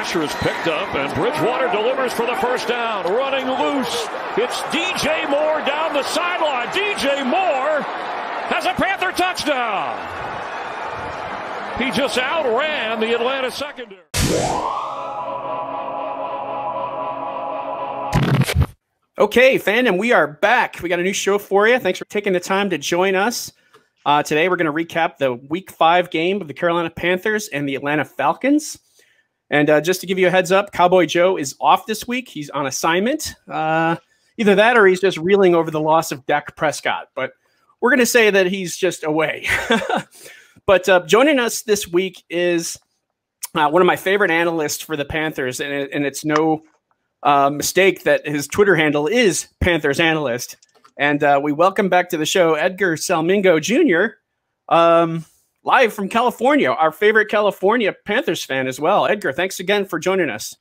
pressure is picked up, and Bridgewater delivers for the first down. Running loose, it's DJ Moore down the sideline. DJ Moore has a Panther touchdown. He just outran the Atlanta secondary. Okay, fandom, we are back. We got a new show for you. Thanks for taking the time to join us. Today, we're going to recap the Week 5 game of the Carolina Panthers and the Atlanta Falcons. And just to give you a heads up, Cowboy Joe is off this week. He's on assignment. Either that or he's just reeling over the loss of Dak Prescott. But we're going to say that he's just away. But joining us this week is one of my favorite analysts for the Panthers. And it's no mistake that his Twitter handle is Panthers Analyst. And we welcome back to the show Edgar Salmingo Jr., live from California, our favorite California Panthers fan as well. Edgar, thanks again for joining us.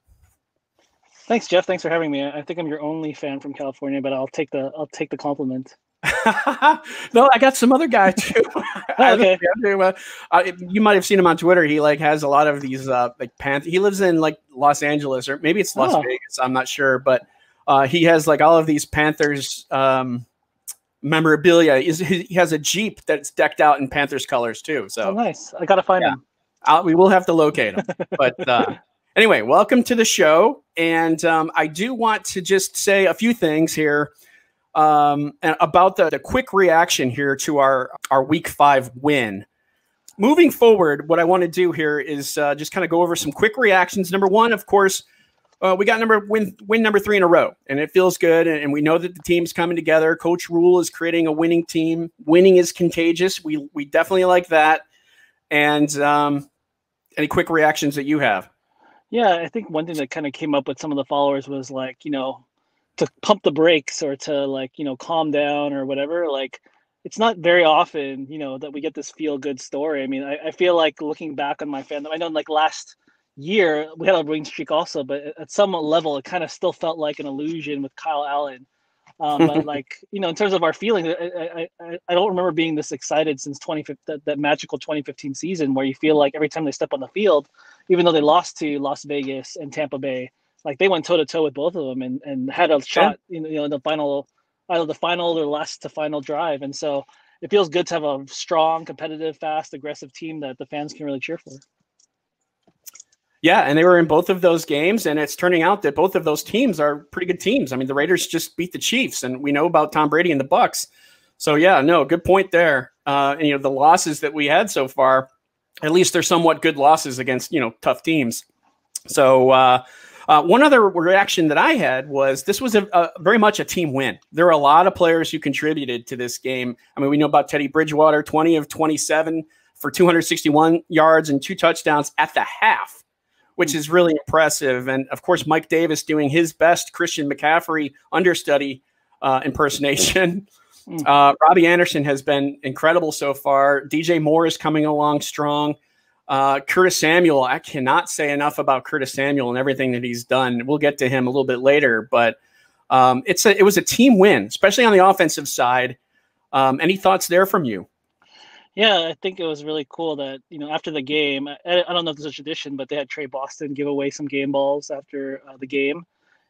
Thanks, Jeff. Thanks for having me. I think I'm your only fan from California, but I'll take the compliment. No, I got some other guy too. Okay. You might have seen him on Twitter. He has a lot of these like Panthers. He lives in like Los Angeles, or maybe it's Las Vegas. I'm not sure, but he has like all of these Panthers memorabilia. He has a Jeep that's decked out in Panthers colors too. So nice. I gotta find him. We will have to locate him. But anyway, welcome to the show. And I do want to just say a few things here about the quick reaction here to our Week 5 win. Moving forward, what I want to do here is just kind of go over some quick reactions. Number one, of course, we got win number 3 in a row, and it feels good. And we know that the team's coming together. Coach Rule is creating a winning team. Winning is contagious. We definitely like that. And any quick reactions that you have? Yeah, I think one thing that kind of came up with some of the followers was like, to pump the brakes or to calm down or whatever. Like, it's not very often, that we get this feel good story. I mean, I feel like looking back on my fandom, I know like last year we had a winning streak also, but at some level it kind of still felt like an illusion with Kyle Allen. But like, in terms of our feelings, I don't remember being this excited since that magical 2015 season, where you feel like every time they step on the field, even though they lost to Las Vegas and Tampa Bay, like they went toe to toe with both of them and had a shot, in the final, either the final or last to final drive. And so it feels good to have a strong, competitive, fast, aggressive team that the fans can really cheer for. Yeah, and they were in both of those games, and it's turning out that both of those teams are pretty good teams. I mean, the Raiders just beat the Chiefs, and we know about Tom Brady and the Bucs. So, yeah, no, good point there. And, the losses that we had so far, at least they're somewhat good losses against, tough teams. So one other reaction that I had was this was a very much a team win. There are a lot of players who contributed to this game. I mean, we know about Teddy Bridgewater, 20 of 27 for 261 yards and 2 touchdowns at the half, which is really impressive. And, of course, Mike Davis doing his best Christian McCaffrey understudy impersonation. Robby Anderson has been incredible so far. DJ Moore is coming along strong. Curtis Samuel, I cannot say enough about Curtis Samuel and everything that he's done. We'll get to him a little bit later. But it was a team win, especially on the offensive side. Any thoughts there from you? Yeah, I think it was really cool that, after the game, I don't know if there's a tradition, but they had Trey Boston give away some game balls after the game.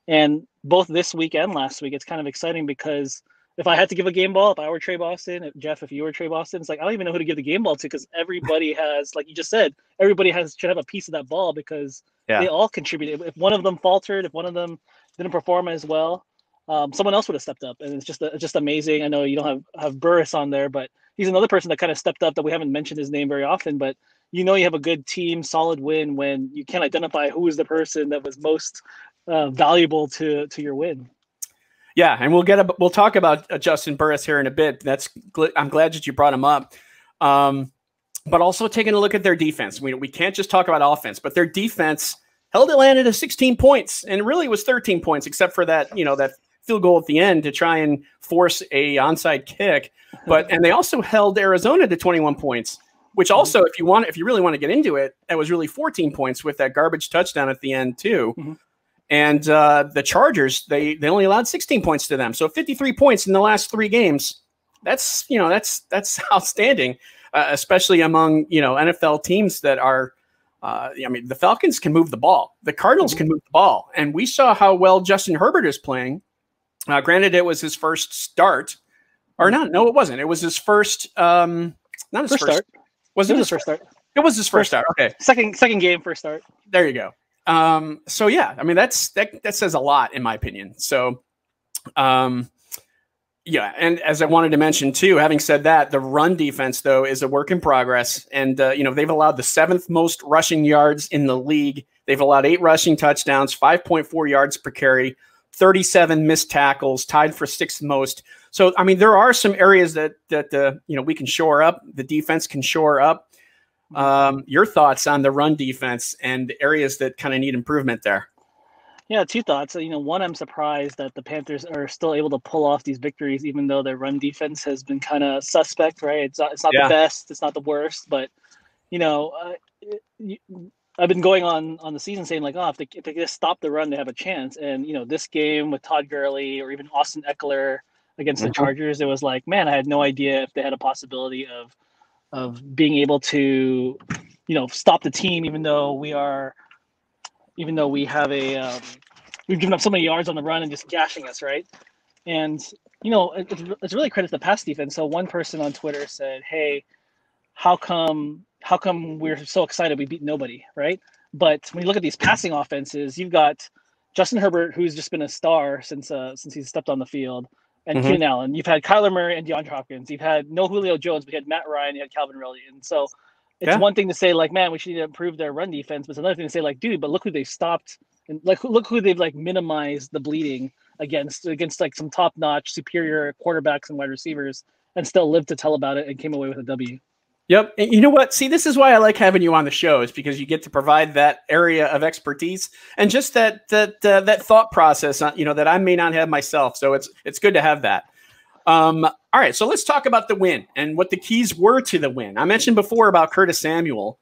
And both this week and last week, it's kind of exciting because if I had to give a game ball, if I were Trey Boston, Jeff, if you were Trey Boston, it's like, I don't even know who to give the game ball to because everybody has, like you just said, should have a piece of that ball because they all contributed. If one of them faltered, if one of them didn't perform as well, someone else would have stepped up. And it's just amazing. I know you don't have Burris on there, but he's another person that kind of stepped up that we haven't mentioned his name very often, but you have a good team, solid win when you can't identify who is the person that was most valuable to your win. Yeah, and we'll talk about Juston Burris here in a bit. I'm glad that you brought him up. But also taking a look at their defense. We can't just talk about offense, but their defense held Atlanta to 16 points, and really it was 13 points, except for that that field goal at the end to try and force a onside kick. And they also held Arizona to 21 points, which also, if you really want to get into it, that was really 14 points with that garbage touchdown at the end too. Mm-hmm. And the Chargers, they only allowed 16 points to them. So 53 points in the last 3 games. That's outstanding, especially among NFL teams that are I mean, the Falcons can move the ball. The Cardinals can move the ball. And we saw how well Justin Herbert is playing. Granted, it was his first start. Or not. No, it wasn't. It was his first not his first start. Was it his first start? It was his first start. Okay. Second game, first start. There you go. So yeah, I mean, that says a lot in my opinion. So yeah, and as I wanted to mention too, having said that, the run defense though is a work in progress, and you know, they've allowed the 7th most rushing yards in the league. They've allowed 8 rushing touchdowns, 5.4 yards per carry, 37 missed tackles, tied for 6th most. So I mean, there are some areas that you know, we can shore up. The defense can shore up. Your thoughts on the run defense and areas that kind of need improvement there? Yeah, 2 thoughts. You know, one, I'm surprised that the Panthers are still able to pull off these victories, even though their run defense has been kind of suspect, right? It's not the best, it's not the worst, but you know, I've been going on the season saying like, oh, if they just stop the run, they have a chance. And you know, this game with Todd Gurley or even Austin Eckler against the Chargers, it was like, man, I had no idea if they had a possibility of being able to, you know, stop the team, even though we have we've given up so many yards on the run and just gashing us, right? And you know, it's really credit to the pass defense. So one person on Twitter said, "Hey, how come we're so excited we beat nobody, right?" But when you look at these passing offenses, you've got Justin Herbert, who's just been a star since he's stepped on the field, and Keenan Allen. You've had Kyler Murray and DeAndre Hopkins. You've had no Julio Jones, but you had Matt Ryan, you had Calvin Ridley, and so. It's one thing to say like, man, we should need to improve their run defense, but it's another thing to say like, dude, but look who they've stopped and like look who they've like minimized the bleeding against like some top-notch superior quarterbacks and wide receivers and still lived to tell about it and came away with a W. Yep. And you know what? See, this is why I like having you on the show, is because you get to provide that area of expertise and just that thought process, you know, that I may not have myself. So it's good to have that. All right, so let's talk about the win and what the keys were to the win. I mentioned before about Curtis Samuel,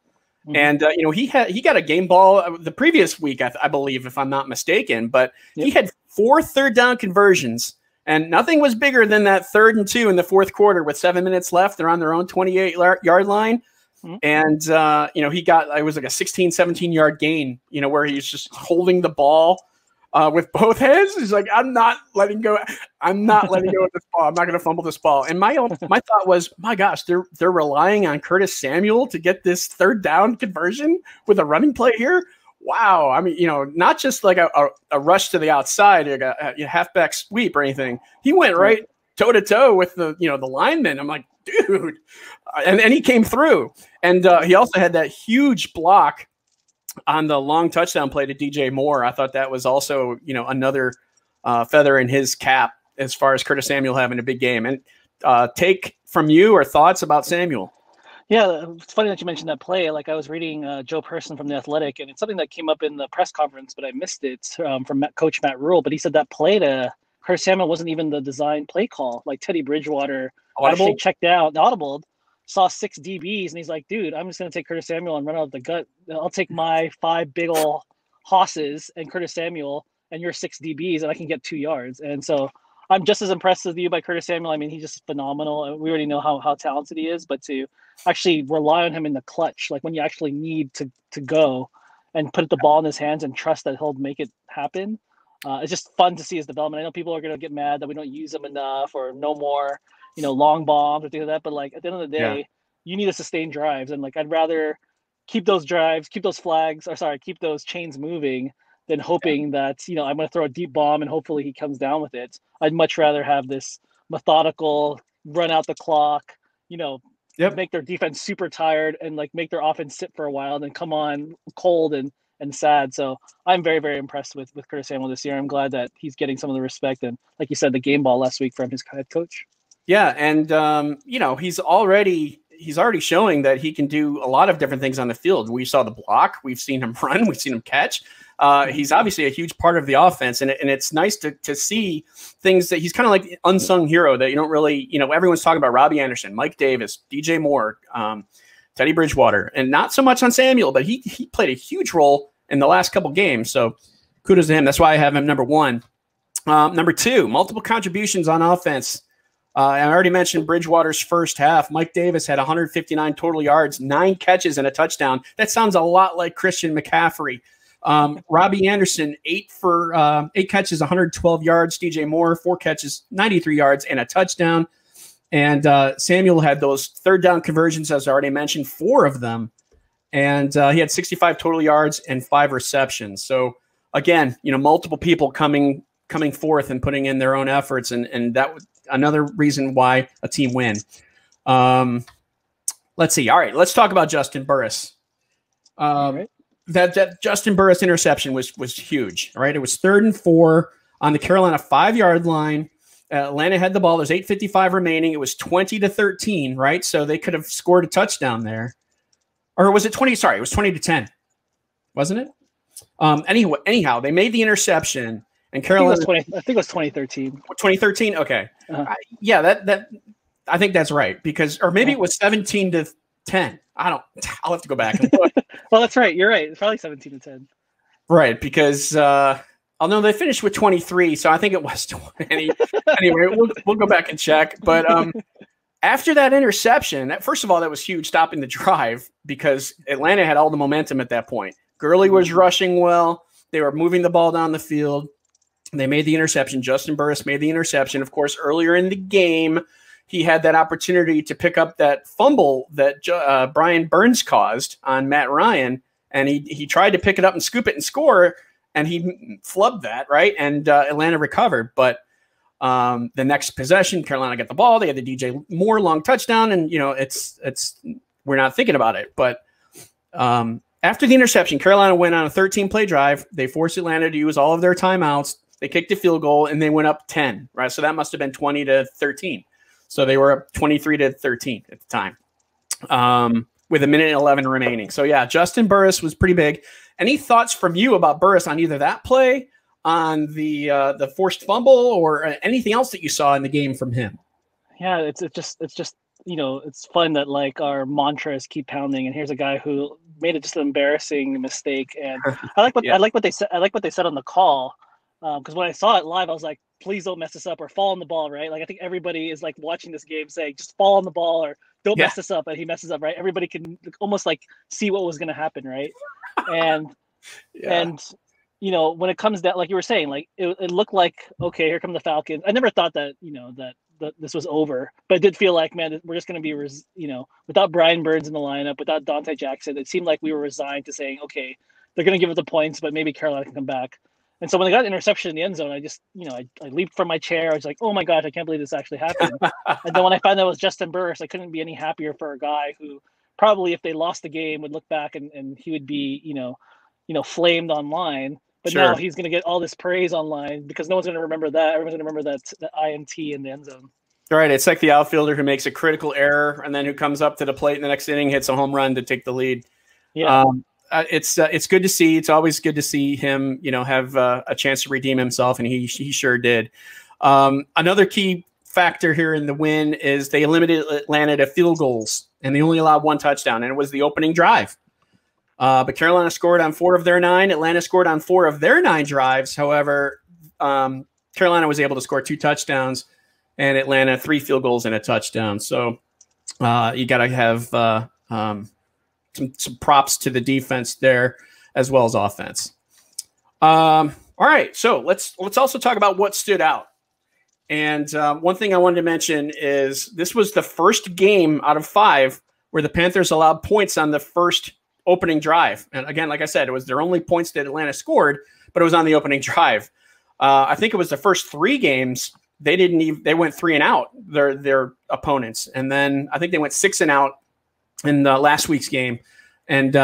and you know, he got a game ball the previous week, I believe, if I'm not mistaken. But he had 4 third-down conversions, and nothing was bigger than that 3rd and 2 in the 4th quarter with 7 minutes left. They're on their own 28-yard line, and you know, it was like a 16, 17-yard gain. You know, where he's just holding the ball. With both hands, he's like, I'm not letting go. I'm not letting go of this ball. I'm not going to fumble this ball. And my thought was, my gosh, they're relying on Curtis Samuel to get this 3rd down conversion with a running play here. Wow. I mean, you know, not just like a rush to the outside, like a halfback sweep or anything. He went right toe to toe with the lineman. I'm like, dude, and he came through. And he also had that huge block on the long touchdown play to DJ Moore. I thought that was also, you know, another feather in his cap as far as Curtis Samuel having a big game. And take from you or thoughts about Samuel. Yeah, it's funny that you mentioned that play. Like I was reading Joe Person from The Athletic, and it's something that came up in the press conference, but I missed it from Coach Matt Rule. But he said that play to Curtis Samuel wasn't even the design play call. Like Teddy Bridgewater actually checked out, audibled, saw 6 DBs, and he's like, dude, I'm just going to take Curtis Samuel and run out the gut. I'll take my 5 big ol' hosses and Curtis Samuel and your 6 DBs, and I can get 2 yards. And so I'm just as impressed as you by Curtis Samuel. I mean, he's just phenomenal. We already know how talented he is, but to actually rely on him in the clutch, like when you actually need to go and put the ball in his hands and trust that he'll make it happen, it's just fun to see his development. I know people are going to get mad that we don't use him enough or no more, you know, long bombs or things like that. But like at the end of the day, you need to sustain drives. And like, I'd rather keep those drives, keep those chains moving than hoping that, you know, I'm going to throw a deep bomb and hopefully he comes down with it. I'd much rather have this methodical run out the clock, you know, make their defense super tired and like make their offense sit for a while, then come on cold and sad. So I'm very, very impressed with Curtis Samuel this year. I'm glad that he's getting some of the respect and, like you said, the game ball last week from his head coach. Yeah, and you know, he's already showing that he can do a lot of different things on the field. We saw the block, we've seen him run, we've seen him catch. He's obviously a huge part of the offense, and it's nice to see things that he's kind of like the unsung hero that you don't really, you know, everyone's talking about Robby Anderson, Mike Davis, DJ Moore, Teddy Bridgewater, and not so much on Samuel, but he played a huge role in the last couple games. So kudos to him. That's why I have him number 1. Number 2, multiple contributions on offense. I already mentioned Bridgewater's first half. Mike Davis had 159 total yards, 9 catches, and a touchdown. That sounds a lot like Christian McCaffrey. Robby Anderson, 8 catches, 112 yards. DJ Moore, 4 catches, 93 yards, and a touchdown. And Samuel had those third down conversions, as I already mentioned, 4 of them. And he had 65 total yards and 5 receptions. So again, multiple people coming forth and putting in their own efforts, and that was another reason why a team win. Let's see. All right, let's talk about Juston Burris. That Juston Burris interception was huge. All right, it was 3rd and 4 on the Carolina 5-yard line. Atlanta had the ball. There's 8:55 remaining. It was 20-13, right? So they could have scored a touchdown there. Or was it 20? Sorry, it was 20-10, wasn't it? Anyhow, they made the interception, and Carolina. I think it was 2013. 2013. Okay. Yeah, that I think that's right, because, or maybe it was 17-10. I'll have to go back and look. Well, that's right. You're right. It's probably 17-10. Right, because although they finished with 23, so I think it was 20. Anyway, we'll go back and check. But after that interception, first of all, that was huge, stopping the drive, because Atlanta had all the momentum at that point. Gurley was rushing well. They were moving the ball down the field. They made the interception. Juston Burris made the interception. Of course, earlier in the game, he had that opportunity to pick up that fumble that Brian Burns caused on Matt Ryan, and he tried to pick it up and scoop it and score, and he flubbed that, right? And Atlanta recovered. But the next possession, Carolina got the ball. They had the DJ Moore long touchdown, and we're not thinking about it. But after the interception, Carolina went on a 13-play drive. They forced Atlanta to use all of their timeouts. They kicked a field goal, and they went up 10, right? So that must have been 20-13. So they were up 23-13 at the time, with 1:11 remaining. So yeah, Juston Burris was pretty big. Any thoughts from you about Burris on either that play, on the forced fumble, or anything else that you saw in the game from him? Yeah, it's just it's fun that like our mantras keep pounding, and here's a guy who made it just an embarrassing mistake. And I like what they said. I like what they said on the call, because when I saw it live, I was like, please don't mess this up or fall on the ball, right? Like I think everybody is like watching this game saying, just fall on the ball or don't mess this up, and he messes up, right? Everybody can almost like see what was going to happen, right? And and when it comes down, like you were saying, like it looked like, okay, here come the Falcons. I never thought that that this was over, but it did feel like, man, we're just going to be without Brian Burns in the lineup, without Dante Jackson, it seemed like we were resigned to saying, okay, they're going to give it the points, but maybe Carolina can come back. And so when they got an interception in the end zone, I just, I leaped from my chair. I was like, oh my gosh, I can't believe this actually happened. And then when I found out it was Juston Burris, I couldn't be any happier for a guy who probably, if they lost the game, would look back and he would be, flamed online. But now he's going to get all this praise online because no one's going to remember that. Everyone's going to remember that INT in the end zone. Right. It's like the outfielder who makes a critical error and then who comes up to the plate in the next inning, hits a home run to take the lead. Yeah. It's good to see. It's always good to see him, have a chance to redeem himself, and he sure did. Another key factor here in the win is they limited Atlanta to field goals, and they only allowed 1 touchdown, and it was the opening drive. But Carolina scored on 4 of their 9. Atlanta scored on 4 of their 9 drives. However, Carolina was able to score 2 touchdowns, and Atlanta 3 field goals and a touchdown. So you got to have some props to the defense there as well as offense. All right, so let's also talk about what stood out. And one thing I wanted to mention is this was the first game out of 5 where the Panthers allowed points on the first opening drive. And again, like I said, it was their only points that Atlanta scored, but it was on the opening drive. I think it was the first 3 games they went 3 and out, their opponents, and then I think they went 6 and out in last week's game, and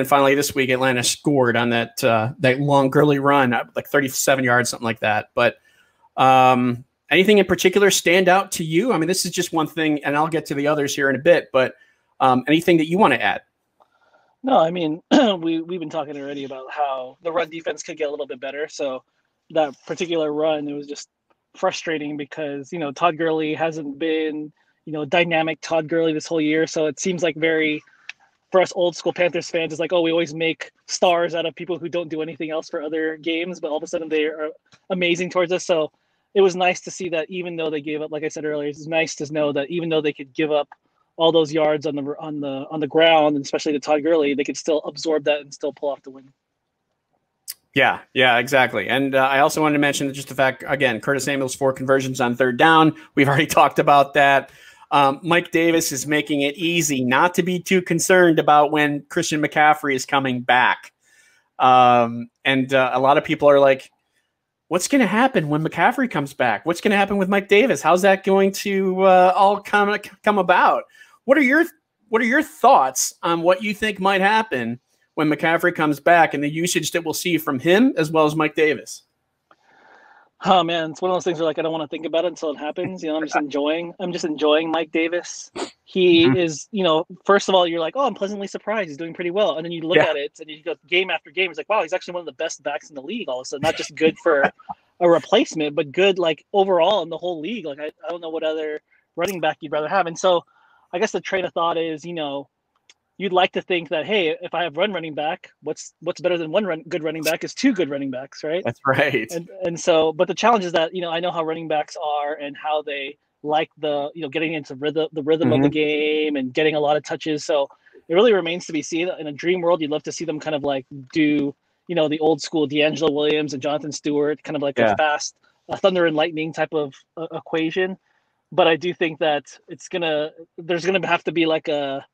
finally this week Atlanta scored on that long Gurley run, like 37 yards, something like that. But anything in particular stand out to you? I mean, this is just one thing, and I'll get to the others here in a bit. But anything that you want to add? No, I mean, we've been talking already about how the run defense could get a little bit better. So that particular run, it was just frustrating because Todd Gurley hasn't been dynamic Todd Gurley this whole year. So it seems like for us old school Panthers fans, it's like, oh, we always make stars out of people who don't do anything else for other games, but all of a sudden they are amazing towards us. So it was nice to see that even though they gave up, like I said earlier, it's nice to know that even though they could give up all those yards on the ground, and especially to Todd Gurley, they could still absorb that and still pull off the win. Yeah, exactly. And I also wanted to mention just the fact, again, Curtis Samuel's 4 conversions on 3rd down. We've already talked about that. Mike Davis is making it easy not to be too concerned about when Christian McCaffrey is coming back. And a lot of people are like, what's going to happen when McCaffrey comes back? What's going to happen with Mike Davis? How's that going to all come about? What are your thoughts on what you think might happen when McCaffrey comes back and the usage that we'll see from him as well as Mike Davis? Oh man, it's one of those things where like I don't want to think about it until it happens. You know, I'm just enjoying Mike Davis. He is, you know, first of all, you're like, oh, I'm pleasantly surprised. He's doing pretty well. And then you look at it and you go game after game. It's like, wow, he's actually one of the best backs in the league all of a sudden. Not just good for a replacement, but good like overall in the whole league. Like I don't know what other running back you'd rather have. And so I guess the train of thought is, you know, you'd like to think that, hey, if I have running back, what's better than good running back is 2 good running backs, right? That's right. And so, but the challenge is that, you know, I know how running backs are and how they like the, you know, getting into the rhythm of the game and getting a lot of touches. So it really remains to be seen. In a dream world, you'd love to see them kind of like do, you know, the old school D'Angelo Williams and Jonathan Stewart, kind of like a fast thunder and lightning type of equation. But I do think that there's gonna have to be like a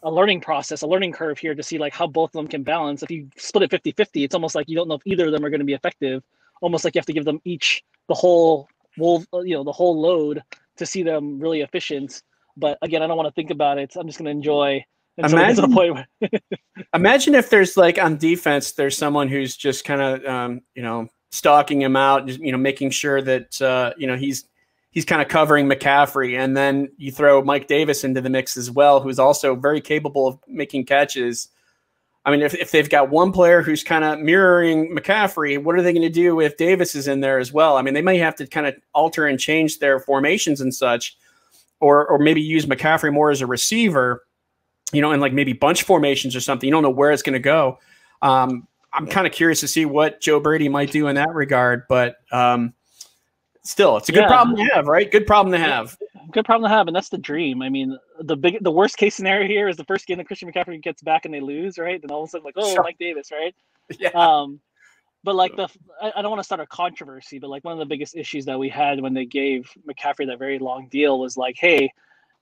learning process, a learning curve here to see like how both of them can balance. If you split it 50-50, it's almost like you don't know if either of them are going to be effective. Almost like you have to give them each the whole load to see them really efficient. But again, I don't want to think about it. I'm just going to enjoy. Imagine if there's like on defense, there's someone who's just kind of, you know, stalking him out, just, you know, making sure that, you know, he's kind of covering McCaffrey, and then you throw Mike Davis into the mix as well, who's also very capable of making catches. I mean, if they've got one player who's kind of mirroring McCaffrey, what are they going to do if Davis is in there as well? I mean, they may have to kind of alter and change their formations and such, or maybe use McCaffrey more as a receiver, you know, and like maybe bunch formations or something. You don't know where it's going to go. I'm kind of curious to see what Joe Brady might do in that regard, but still, it's a good problem to have, right? Good problem to have. Good problem to have, and that's the dream. I mean, the worst case scenario here is the first game that Christian McCaffrey gets back and they lose, right? Then all of a sudden, like, oh, Mike Davis, right? Yeah. But like I don't want to start a controversy, but like one of the biggest issues that we had when they gave McCaffrey that very long deal was like, hey,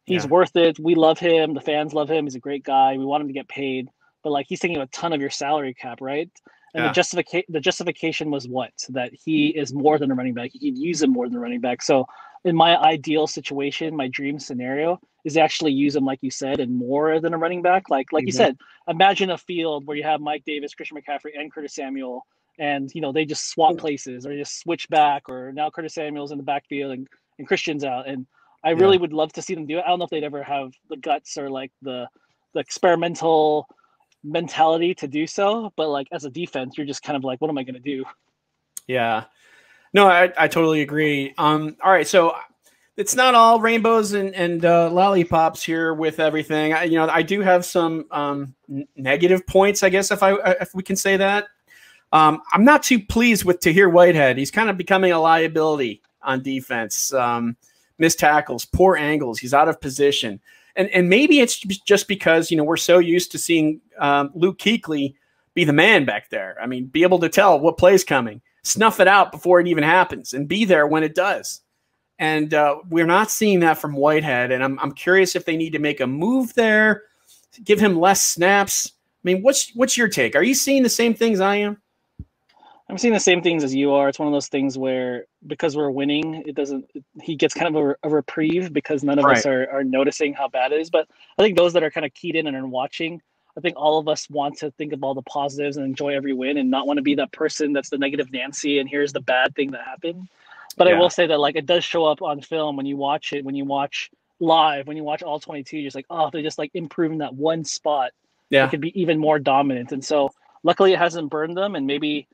he's worth it. We love him. The fans love him. He's a great guy. We want him to get paid, but like he's taking a ton of your salary cap, right? And the justification was what? That he is more than a running back. You could use him more than a running back. So in my ideal situation, my dream scenario is actually use him, like you said, and more than a running back. Like you said, imagine a field where you have Mike Davis, Christian McCaffrey, and Curtis Samuel, and you know they just swap places or just switch back, or now Curtis Samuel's in the backfield and Christian's out. And I really would love to see them do it. I don't know if they'd ever have the guts or like the experimental mentality to do so, but like as a defense, you're just kind of like, what am I going to do? Yeah, no, I totally agree. All right, so it's not all rainbows and lollipops here with everything. I do have some negative points, I guess, if we can say that. I'm not too pleased with Tahir Whitehead. He's kind of becoming a liability on defense. Missed tackles, poor angles. He's out of position. And maybe it's just because, we're so used to seeing Luke Kuechly be the man back there. I mean, be able to tell what play's coming, snuff it out before it even happens, and be there when it does. And we're not seeing that from Whitehead. And I'm curious if they need to make a move there, give him less snaps. I mean, what's your take? Are you seeing the same things I am? I'm seeing the same things as you are. It's one of those things where because we're winning, he gets kind of a reprieve because none of us are noticing how bad it is. But I think those that are kind of keyed in and are watching, I think all of us want to think of all the positives and enjoy every win and not want to be that person that's the negative Nancy and here's the bad thing that happened. But I will say that like it does show up on film when you watch it, when you watch live, when you watch all 22, you're just like, oh, they're just like improving that one spot. Yeah. It could be even more dominant. And so luckily it hasn't burned them, and maybe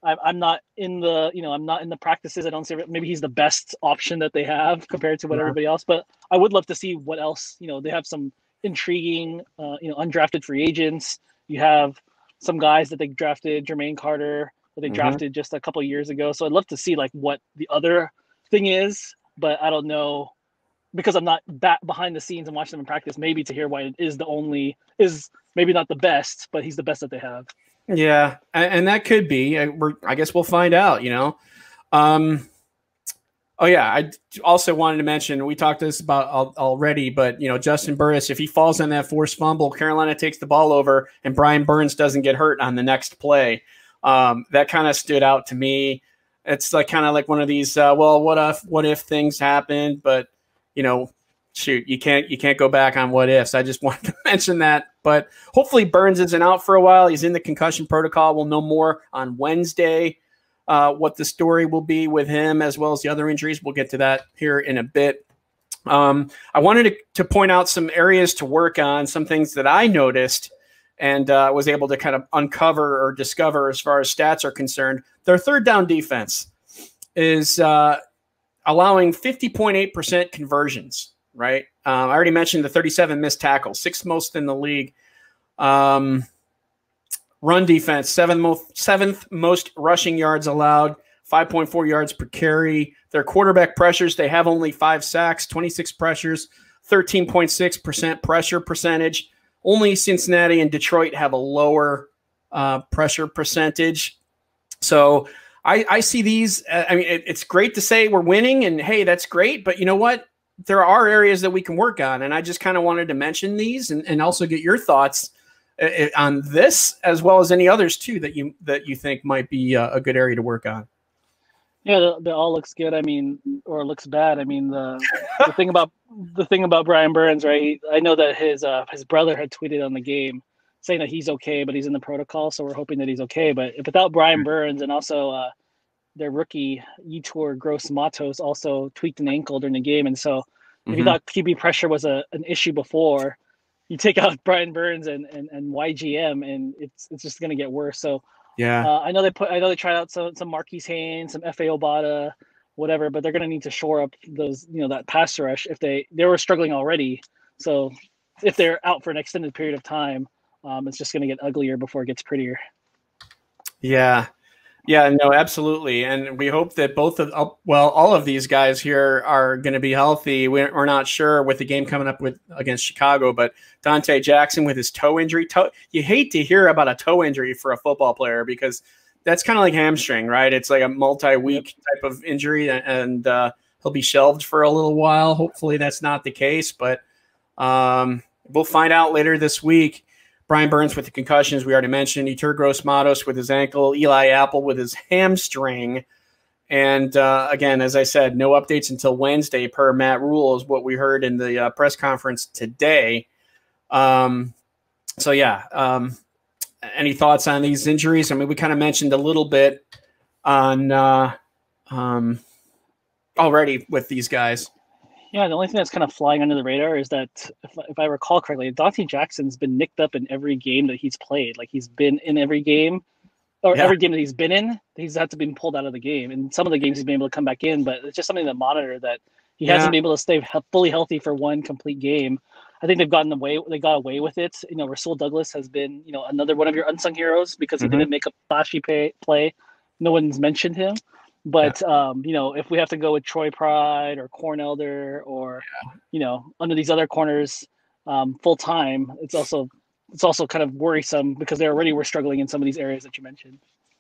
I'm not in the practices. I don't say maybe he's the best option that they have compared to what everybody else, but I would love to see what else, they have some intriguing, undrafted free agents. You have some guys that they drafted, Jermaine Carter, that they drafted just a couple of years ago. So I'd love to see like what the other thing is, but I don't know because I'm not back behind the scenes and watching them in practice. Maybe to hear why it is is maybe not the best, but he's the best that they have. Yeah, and that could be. I guess we'll find out. Oh yeah, I also wanted to mention, we talked this about already, but Juston Burris, if he falls on that forced fumble, Carolina takes the ball over, and Brian Burns doesn't get hurt on the next play. That kind of stood out to me. It's kind of like one of these, well, what if things happen, but shoot, you can't go back on what ifs. I just wanted to mention that, but hopefully Burns isn't out for a while. He's in the concussion protocol. We'll know more on Wednesday. What the story will be with him as well as the other injuries. We'll get to that here in a bit. I wanted to point out some areas to work on, some things that I noticed and was able to kind of uncover or discover as far as stats are concerned. Their third down defense is allowing 50.8% conversions, right? I already mentioned the 37 missed tackles, 6th most in the league. Run defense, seventh most rushing yards allowed, 5.4 yards per carry. Their quarterback pressures, they have only 5 sacks, 26 pressures, 13.6% pressure percentage. Only Cincinnati and Detroit have a lower pressure percentage. So I see these. It's great to say we're winning, and hey, that's great. But you know what? There are areas that we can work on, and I just kind of wanted to mention these and also get your thoughts on this, as well as any others too that you think might be a good area to work on. Yeah, that all looks good. Or looks bad. The thing about Brian Burns, right? I know that his brother had tweeted on the game saying that he's okay, but he's in the protocol, so we're hoping that he's okay. But without Brian Burns, and also their rookie Yetur Gross-Matos also tweaked an ankle during the game, and so if you thought QB pressure was an issue before, you take out Brian Burns and YGM, and it's just going to get worse. So yeah, I know they tried out some Marquise Haynes, some F.A. Obata, whatever, but they're going to need to shore up those, that pass rush if they were struggling already. So if they're out for an extended period of time, it's just going to get uglier before it gets prettier. Yeah. Yeah, no, absolutely. And we hope that all of these guys here are going to be healthy. We're not sure with the game coming up against Chicago, but Dante Jackson with his toe injury. You hate to hear about a toe injury for a football player because that's kind of like hamstring, right? It's like a multi-week type of injury, and he'll be shelved for a little while. Hopefully that's not the case, but we'll find out later this week. Brian Burns with the concussions we already mentioned. Yetur Gross-Matos with his ankle. Eli Apple with his hamstring. And again, as I said, no updates until Wednesday per Matt Rule is what we heard in the press conference today. Any thoughts on these injuries? We kind of mentioned a little bit on already with these guys. Yeah, the only thing that's kind of flying under the radar is that, if I recall correctly, Dante Jackson's been nicked up in every game that he's played. Like, he's been in every game, every game that he's been in, he's had to be pulled out of the game. And some of the games he's been able to come back in, but it's just something to monitor that he hasn't been able to stay fully healthy for one complete game. I think they got away with it. Rasul Douglas has been, another one of your unsung heroes because he didn't make a flashy play. No one's mentioned him. But, if we have to go with Troy Pride or Corn Elder or, under these other corners full time, it's also kind of worrisome because they already were struggling in some of these areas that you mentioned.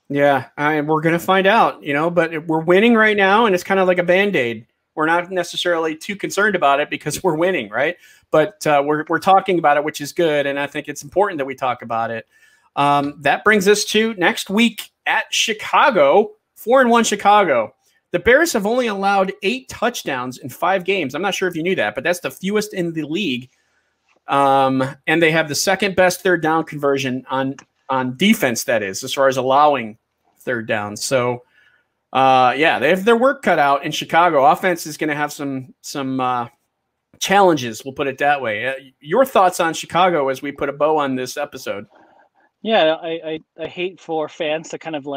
Yeah, we're going to find out, but we're winning right now, and it's kind of like a Band-Aid. We're not necessarily too concerned about it because we're winning, right? But we're talking about it, which is good, and I think it's important that we talk about it. That brings us to next week at Chicago. 4-1 Chicago. The Bears have only allowed 8 touchdowns in 5 games. I'm not sure if you knew that, but that's the fewest in the league. And they have the second best third down conversion on defense, that is, as far as allowing third down. So, they have their work cut out in Chicago. Offense is going to have some challenges, we'll put it that way. Your thoughts on Chicago as we put a bow on this episode? Yeah, I hate for fans to kind of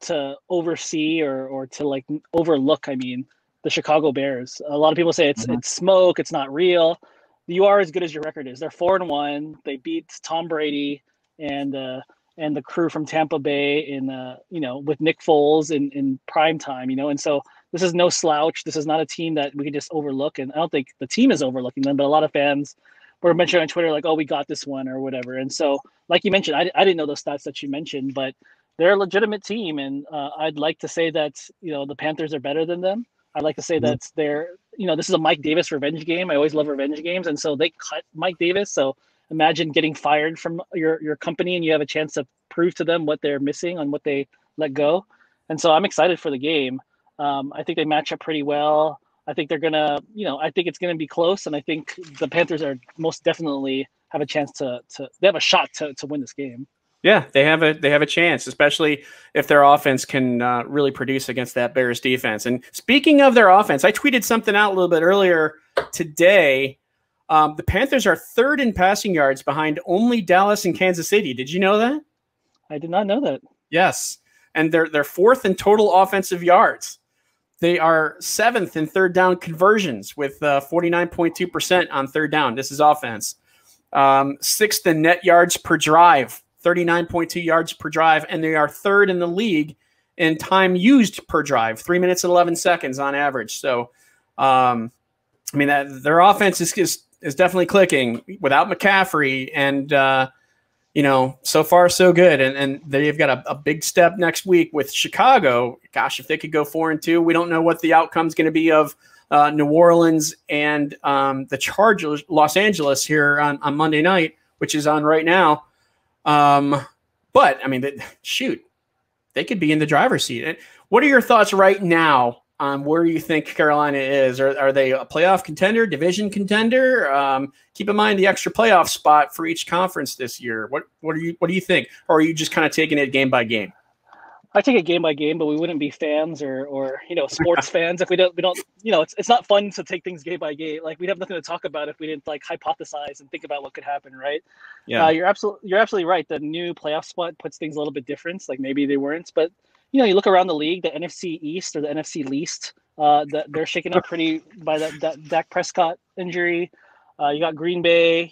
to oversee or to overlook, the Chicago Bears. A lot of people say it's smoke, it's not real. You are as good as your record is. They're 4-1. They beat Tom Brady and the crew from Tampa Bay with Nick Foles in prime time, and so this is no slouch. This is not a team that we can just overlook. And I don't think the team is overlooking them, but a lot of fans were mentioning on Twitter, like, oh, we got this one or whatever. And so, like you mentioned, I didn't know those stats that you mentioned, but they're a legitimate team. And I'd like to say that, the Panthers are better than them. I'd like to say that they're, this is a Mike Davis revenge game. I always love revenge games. And so they cut Mike Davis. So imagine getting fired from your company and you have a chance to prove to them what they're missing on what they let go. And so I'm excited for the game. I think they match up pretty well. I think they're going to, I think it's going to be close. And I think the Panthers are most definitely have a chance they have a shot to win this game. Yeah, they have a chance, especially if their offense can really produce against that Bears defense. And speaking of their offense, I tweeted something out a little bit earlier today. The Panthers are third in passing yards behind only Dallas and Kansas City. Did you know that? I did not know that. Yes. And they're fourth in total offensive yards. They are seventh in third down conversions with 49.2% on third down. This is offense. Sixth in net yards per drive, 39.2 yards per drive. And they are third in the league in time used per drive, 3 minutes and 11 seconds on average. So, their offense is definitely clicking without McCaffrey. And, so far so good. And they've got a big step next week with Chicago. Gosh, if they could go 4-2, we don't know what the outcome's going to be of New Orleans and the Chargers, Los Angeles here on Monday night, which is on right now. But they could be in the driver's seat. What are your thoughts right now on where you think Carolina is? Are they a playoff contender, division contender? Keep in mind the extra playoff spot for each conference this year. What do you think? Or are you just kind of taking it game by game? I take it game by game, but we wouldn't be fans or sports fans if we don't it's not fun to take things game by game. Like, we'd have nothing to talk about if we didn't hypothesize and think about what could happen, right? Yeah. You're absolutely right. The new playoff spot puts things a little bit different. Like, maybe they weren't, but you look around the league, the NFC East or the NFC least, that they're shaken up pretty by that Dak Prescott injury. You got Green Bay,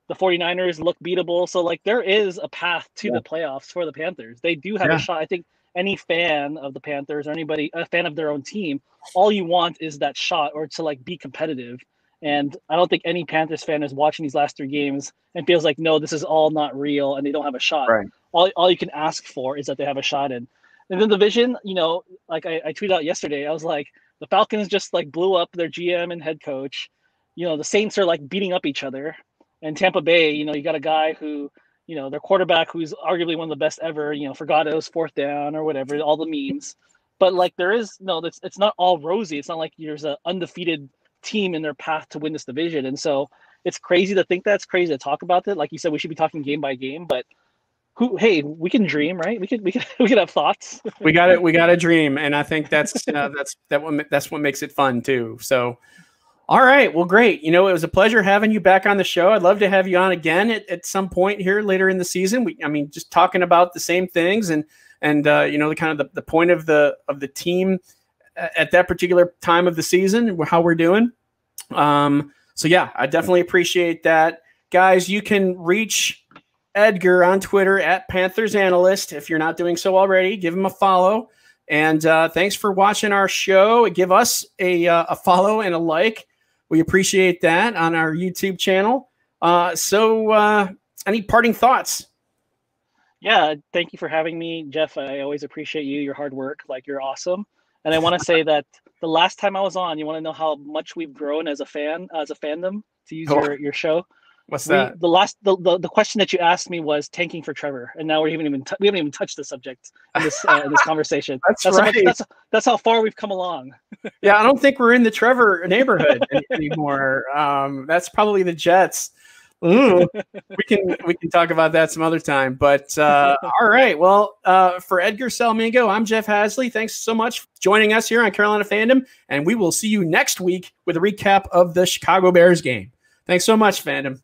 the 49ers look beatable. So, there is a path to the playoffs for the Panthers. They do have a shot. I think any fan of the Panthers or anybody, a fan of their own team, all you want is that shot or to, be competitive. And I don't think any Panthers fan is watching these last 3 games and feels like, no, this is all not real and they don't have a shot. Right. All you can ask for is that they have a shot. And in the division, I tweeted out yesterday, I was like, the Falcons just blew up their GM and head coach. The Saints are beating up each other. And Tampa Bay, you got a guy who, their quarterback who's arguably one of the best ever, Forgado's fourth down or whatever, all the memes. But it's not all rosy. It's not like there's an undefeated team in their path to win this division. And so it's crazy to think that. It's crazy to talk about that. Like you said, we should be talking game by game, but we can dream, right? We could have thoughts. We got to dream. And I think that's what makes it fun too. So, all right. Well, great. It was a pleasure having you back on the show. I'd love to have you on again at some point here later in the season. Just talking about the same things and the kind of the point of the team at that particular time of the season, how we're doing. So yeah, I definitely appreciate that. Guys, you can reach Edgar on Twitter at Panthers Analyst. If you're not doing so already, give him a follow. And thanks for watching our show. Give us a follow and a like. We appreciate that on our YouTube channel. So any parting thoughts? Yeah, thank you for having me, Jeff. I always appreciate you, your hard work. You're awesome. And I want to say that the last time I was on, you want to know how much we've grown as a fandom, to use your show. What's that? The question that you asked me was tanking for Trevor, and now we haven't even touched the subject in this conversation. That's right. That's how far we've come along. Yeah, I don't think we're in the Trevor neighborhood anymore. That's probably the Jets. Ooh, we can talk about that some other time. But all right. Well, for Edgar Salmingo, I'm Jeff Hasley. Thanks so much for joining us here on Carolina Fandom, and we will see you next week with a recap of the Chicago Bears game. Thanks so much, fandom.